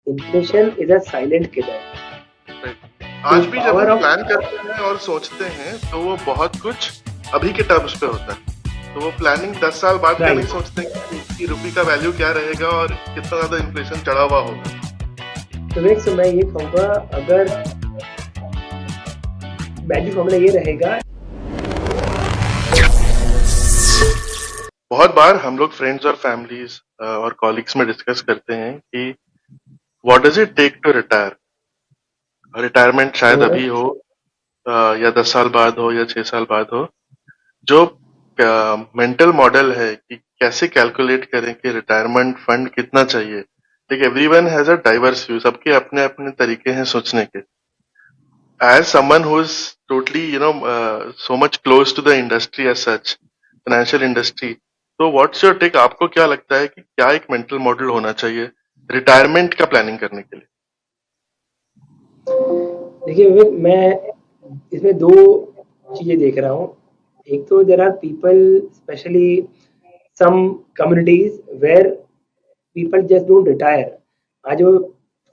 Inflation is a silent killer. तो आज भी जब पावर हम ऑफ प्लान करते हैं और सोचते हैं तो वो बहुत कुछ अभी के टर्म्स पे होता है। तो वो प्लानिंग 10 साल बाद का नहीं राइट। सोचते कि रुपये का वैल्यू क्या रहेगा और कितना ज्यादा इन्फ्लेशन चढ़ा हुआ होगा। तो विवेक से मैं ये कहूँगा, अगर मैजिक फॉर्मूला ये रहेगा। बहुत बार हम लोग फ्रेंड्स और फैमिलीज और कॉलिग्स में डिस्कस करते हैं कि what does it take to retire. Retirement शायद अभी हो या 10 साल बाद हो या 6 साल बाद हो। जो मेंटल मॉडल है कि कैसे कैलकुलेट करें कि रिटायरमेंट फंड कितना चाहिए। Like everyone has a diverse view, सबके अपने अपने तरीके हैं सोचने के। As someone who is totally so much close to the industry as such, financial industry, तो व्हाट्स योर टेक, आपको क्या लगता है कि क्या एक मेंटल मॉडल होना चाहिए रिटायरमेंट का प्लानिंग करने के लिए? देखिए विवेक, मैं इसमें दो चीजें देख रहा हूँ। एक तो there are people, especially some communities where people just don't retire. आज वो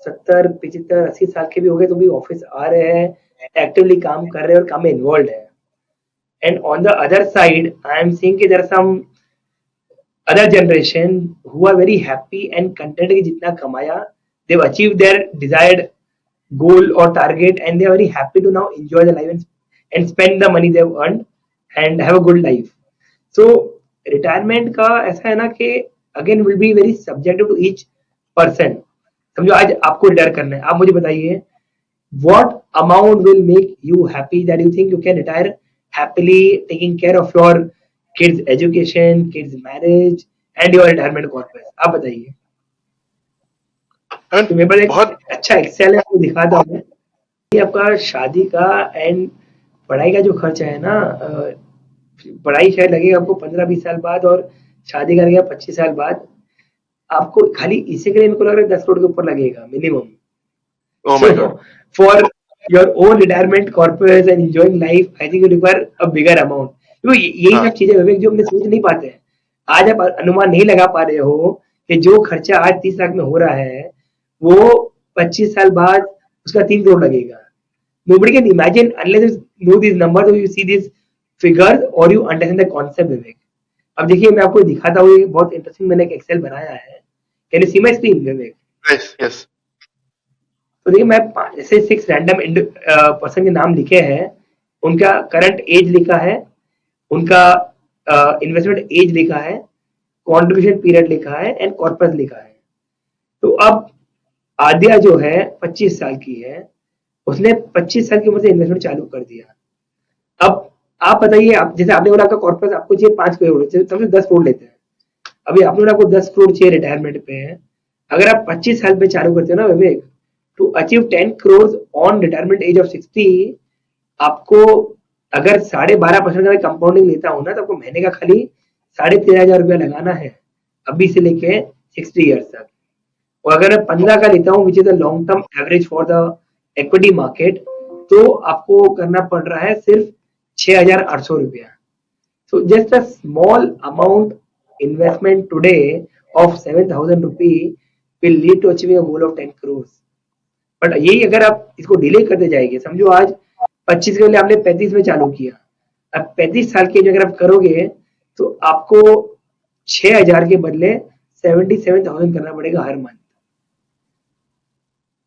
70 75 80 साल के भी हो गए तो भी ऑफिस आ रहे हैं, एक्टिवली काम कर रहे हैं और काम में इन्वॉल्व है। And on the other side I am seeing कि there are some other generation who are very happy and content कि जितना कमाया, they've achieved their desired goal or target, and they are very happy to now enjoy the life and spend the money they've earned and have a good life. So retirement का ऐसा है ना कि again will be very subjective to each person। समझो आज आपको retire करना है, आप मुझे बताइए what amount will make you happy that you think you can retire happily taking care of your kids education, kids marriage and your retirement corpus। आप बताइए। एंड तो मेरे पास बहुत एक अच्छा एक्सेल है, आपको दिखाता हूँ मैं। ये आपका शादी का एंड पढ़ाई का जो खर्चा है ना, पढ़ाई शायद लगेगा आपको 15 20 साल बाद और शादी का लगेगा 25 साल बाद। आपको खाली इसी के लिए मेरे को लग रहा है 10 करोड़ के ऊपर लगेगा minimum. Oh So my god. for your own retirement corpus and enjoying life, I think you require a bigger amount। तो यही हाँ, सब चीजें विवेक जो हमने सोच नहीं पाते हैं। आज आप अनुमान नहीं लगा पा रहे हो कि जो खर्चा आज 30 लाख में हो रहा है, वो 25 साल बाद उसका 3 करोड़ लगेगा। Nobody can imagine unless you know these numbers or you see these figures or you understand the concept विवेक। अब देखिए मैं आपको दिखाता हूँ, ये बहुत इंटरेस्टिंग मैंने एक एक्सेल बनाया है। Can you see my screen Vivek? Yes yes. तो देखिए मैं ऐसे 6 रैंडम पर्सन के नाम लिखे हैं, उनका करंट एज लिखा है, उनका इन्वेस्टमेंट एज लिखा है, कंट्रीब्यूशन पीरियड लिखा है एंड कॉर्पस लिखा है। तो अब आद्या जो है 25 साल की है, उसने 25 साल की उम्र से इन्वेस्टमेंट चालू कर दिया। अब आप बताइए, आप जैसे आपने बोला आपका कॉर्पस आपको चाहिए 5 करोड़, समझो 10 करोड़ लेते हैं। अभी आपने बोला आपको 10 करोड़ चाहिए रिटायरमेंट पे है। अगर आप 25 साल पे चालू करते हो ना Vivek, to achieve 10 crore on retirement age of 60, आपको अगर 12.5% का कंपाउंडिंग लेता हूं ना, तो आपको महीने का खाली 13,500 रुपया लगाना है अभी से लेके 60 ईयर्स तक। और अगर मैं 15 का लेता हूँ which is the long term average for the equity market, तो आपको करना पड़ रहा है सिर्फ 6,800 रुपया। So just a small amount investment today of 7,000 rupee will lead to achieving a goal of 10 crores। But यही अगर आप इसको डिले करते जाएंगे, समझो आज 25 के बदले आपने 35 में चालू किया, अब 35 साल के जो अगर आप करोगे तो आपको 6,000 के बदले 77,000 करना पड़ेगा हर month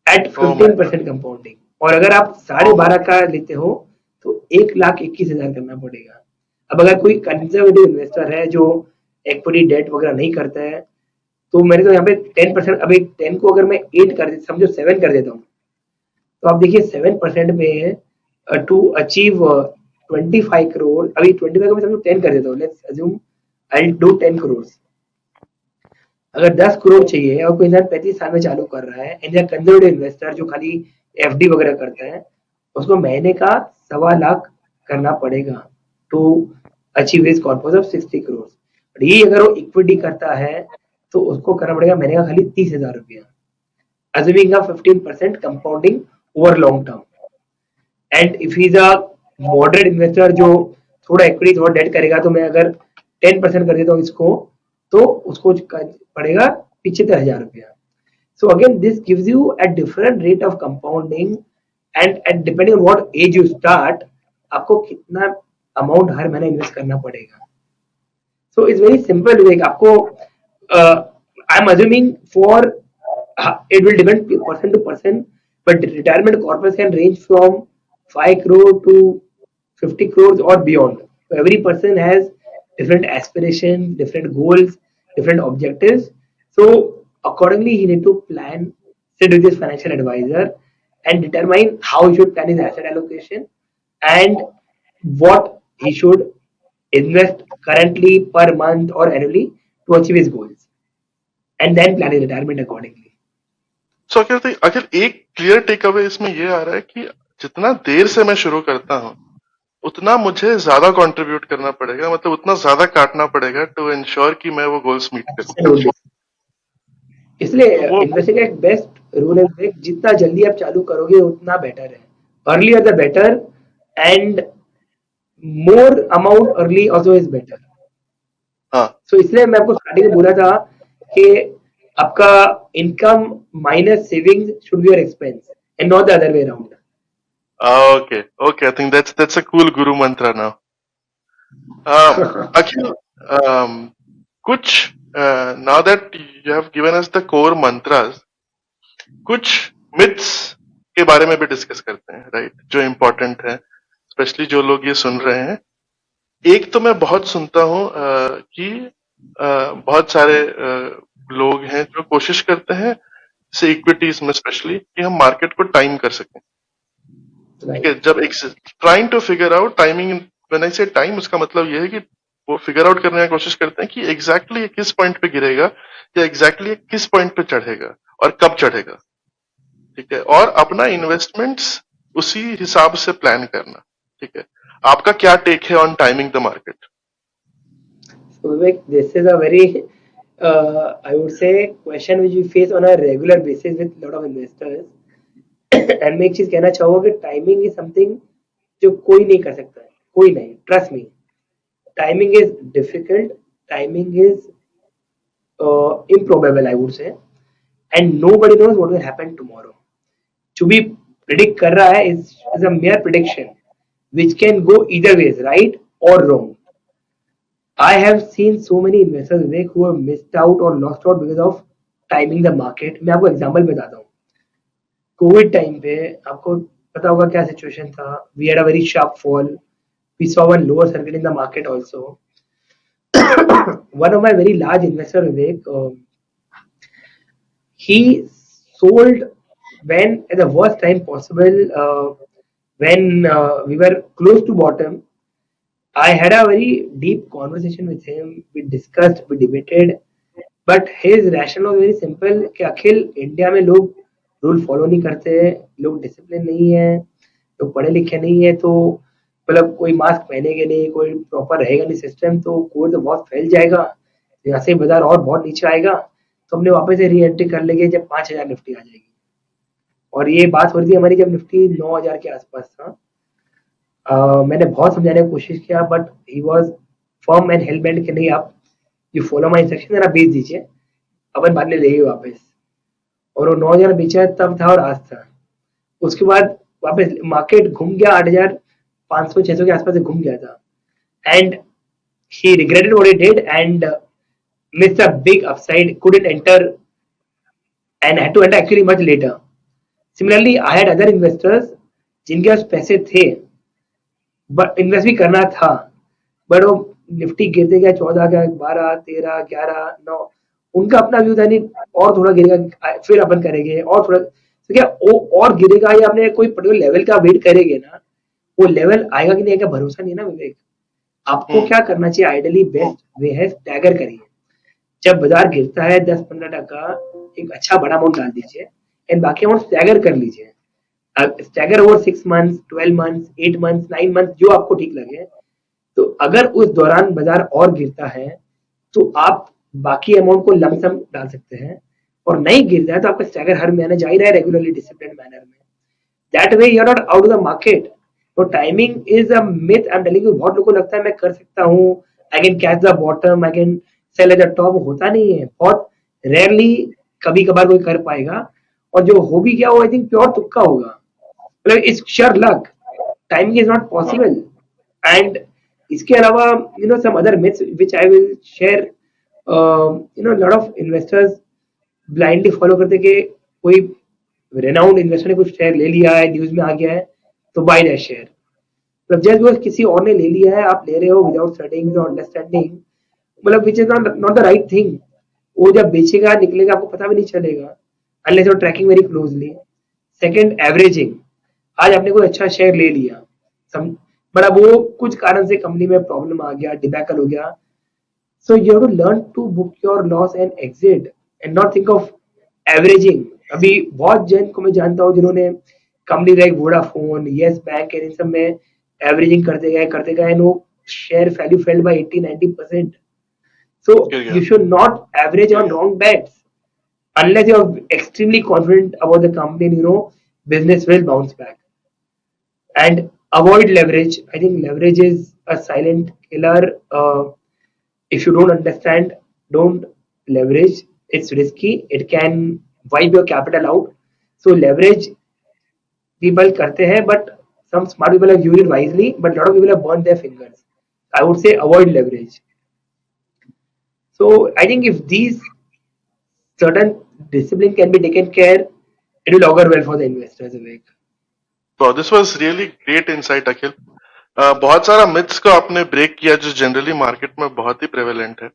at oh my 15% compounding. और अगर आप 12.5 का लेते हो तो 1,21,000 करना पड़ेगा। अब अगर कोई कंजर्वेटिव इन्वेस्टर है जो इक्विटी डेट वगैरह नहीं करता है, तो मैंने तो यहाँ पे 10%, अभी 10 को अगर मैं 8 कर दे, समझो 7 कर देता हूँ, तो आप देखिए 7% में टू अचीव 25 करोड़, अभी 25 को मैं समझो 10 कर देता हूँ, let's assume I do 10 crore. अगर 10 करोड़ चाहिए और कोई इंसान 35 साल में चालू कर रहा है एंड कंजर्वेटिव इन्वेस्टर जो खाली एफडी वगैरह करता है, उसको महीने का 1.25 लाख करना पड़ेगा to achieve his corpus of 60 crore. और ये अगर वो इक्विटी करता है तो उसको करना पड़ेगा महीने का खाली 30,000 रुपया, assuming a 15% compounding over long term। And if is a moderate investor जो थोड़ा इक्विटी थोड़ा डेट करेगा, तो मैं अगर 10% कर देता हूँ इसको, तो उसको पड़ेगा 75,000 रुपया। So again, this gives you a different rate of compounding, and depending on what age you start, आपको कितना amount हर महीने invest करना पड़ेगा. So it's very simple. Like आपको I'm assuming for it will depend person to person, but the retirement corpus can range from 5 crore to 50 crores or beyond. So every person has different aspirations, different goals, different objectives. So accordingly, he need to plan, sit with his financial advisor, and determine how he should plan his asset allocation and what he should invest currently per month or annually to achieve his goals, and then plan his retirement accordingly. सो अगर एक clear take away इसमें ये आ रहा है कि जितना देर से मैं शुरू करता हूँ उतना मुझे ज्यादा कंट्रीब्यूट करना पड़ेगा, मतलब उतना ज्यादा काटना पड़ेगा टू इंश्योर कि मैं वो गोल्स मीट कर सकूं। Absolutely. इसलिए तो वो इन्वेस्टिंग का एक बेस्ट रूल है, जितना जल्दी आप चालू करोगे उतना बेटर है. Earlier the better, and more amount early also is better. हाँ सो इसलिए मैं आपको स्टार्टिंग में बोला था कि आपका income minus savings should be your expense and not the other way around. Okay okay, I think that's a cool guru mantra now. Akhil, कुछ now that you have given us the core mantras, कुछ मिथ्स के बारे में भी डिस्कस करते हैं, right, जो important है, स्पेशली जो लोग ये सुन रहे हैं। एक तो मैं बहुत सुनता हूँ कि बहुत सारे लोग हैं जो कोशिश करते हैं से इक्विटीज में स्पेशली कि हम मार्केट को टाइम कर सकें। ठीक है, जब एक trying to figure out timing, when I say time, उसका मतलब ये है कि वो फिगर आउट करने की कोशिश करते हैं कि एग्जैक्टली किस पॉइंट पे गिरेगा या एग्जैक्टली किस पॉइंट पे चढ़ेगा और कब चढ़ेगा। ठीक है, और अपना इन्वेस्टमेंट्स उसी हिसाब से प्लान करना। ठीक है, आपका क्या टेक है on timing the market? So Vivek, this is a very I would say question which we face on a regular basis with lot of investors. And मैं एक चीज कहना चाहूंगा कि टाइमिंग इज समथिंग जो कोई नहीं कर सकता है, कोई नहीं. Trust me, timing is difficult, timing is improbable, I would say, and nobody knows what will happen tomorrow. जो भी predict कर रहा है is a mere prediction which can go either ways, right or wrong. I have seen so many investors Vivek, who have missed out or lost out because of timing the market. मैं आपको example बताता हूँ. Covid time पे आपको पता होगा क्या situation था. We had a very sharp fall, we saw one lower circuit in the market also. One of my very large investor Vivek, he sold when at the worst time possible, when we were close to bottom. I had a very deep conversation with him. We discussed, we debated, but his rationale was very simple कि अखिल, India में लोग rule follow नहीं करते, लोग discipline नहीं है, लोग पढ़े लिखे नहीं है, तो मतलब कोई मास्क पहनेगा नहीं, कोई प्रॉपर रहेगा नहीं सिस्टम, तो कोविड तो बहुत फैल जाएगा, यहाँ से बाजार और बहुत नीचे आएगा, तो हमने वापस से री एंट्री कर लेंगे जब 5,000 निफ्टी आ जाएगी. और ये बात हो रही थी हमारी जब निफ्टी 9,000 के आसपास था. मैंने बहुत समझाने की कोशिश किया, but he was firm and hell bent कि नहीं, आप यू फॉलो माय इंस्ट्रक्शन, जरा बेच दीजिए, अपन बाद में लेंगे वापस. और वो 9,000 बेचा तब था और आज था. उसके बाद वापस मार्केट घूम गया 8,500-600 के आसपास घूम गया था, and he regretted what he did and missed a big upside, couldn't enter and had to enter actually much later. Similarly, I had other investors जिनके पास पैसे थे, बट इन्वेस्ट भी करना था, बट वो निफ्टी गिरते गया, 14 गया, 12, 13, 11, 9, उनका अपना व्यू था नहीं, और थोड़ा गिरेगा फिर अपन करेंगे, और थोड़ा तो क्या वो और गिरेगा, या अपने कोई पर्टिकुलर लेवल का वेट करेंगे ना, वो लेवल आएगा कि नहीं आएगा भरोसा नहीं है ना विवेक. आपको क्या करना चाहिए, आइडियली बेस्ट वे है स्टैगर करिए. जब बाजार गिरता है 10-15%, एक अच्छा बड़ा अमाउंट डाल दीजिए एंड बाकी अमाउंट स्टैगर कर लीजिए. Stagger over 6 months, 12 months, 8 months, 9 months, जो आपको ठीक लगे. तो अगर उस दौरान बाजार और गिरता है तो आप बाकी अमाउंट को लमसम डाल सकते हैं, और नहीं गिरता है तो आपका स्टैगर हर महीने जा ही रहा है रेगुलरली डिसिप्लिन मैनर में. That way you are not out of the market. तो timing is a myth, I am telling you. बहुत लोगों को लगता है मैं कर सकता हूँ, I can catch the bottom, I can sell at the top. होता नहीं है, बहुत रेयरली कभी कभार कोई कर पाएगा, और जो हो भी गया वो आई थिंक प्योर तुक्का होगा, मतलब it's sheer luck, timing is not possible. And इसके अलावा some other myths which I will share, lot of investors blindly follow करते कि कोई रेनाउंड इन्वेस्टर ने कुछ शेयर ले लिया है, न्यूज में आ गया है, तो बाय दैट शेयर। मतलब जस्ट बिकॉज किसी और ने ले लिया है, आप ले रहे हो विदाउट स्टडिंग, विदाउट अंडरस्टैंडिंग, मतलब which is not the right thing. वो जब बेचेगा निकलेगा आपको पता भी नहीं चलेगा, unless you tracking very closely. Second, averaging. आज आपने कोई अच्छा शेयर ले लिया, सम बट अब वो कुछ कारण से कंपनी में प्रॉब्लम आ गया, डिबैकल हो गया, so you have to learn to book your loss and exit and not think of averaging। अभी बहुत जन को मैं जानता हूँ जिन्होंने company like Vodafone, Yes Bank इन सब में एवरेजिंग करते गए एंड वो share value failed by 80-90%। So गिर गया। you should not average on wrong bets unless you are extremely confident about the company and business will bounce back। And avoid leverage. I think leverage is a silent killer. If you don't understand, don't leverage. It's risky. It can wipe your capital out. So leverage people करते हैं, but some smart people have used it wisely, but a lot of people have burned their fingers. I would say avoid leverage. So I think if these certain discipline can be taken care, it will augur well for the investors, Vivek. तो this was really great insight Akhil. बहुत सारा myths को आपने break किया जो generally market में बहुत ही prevalent है।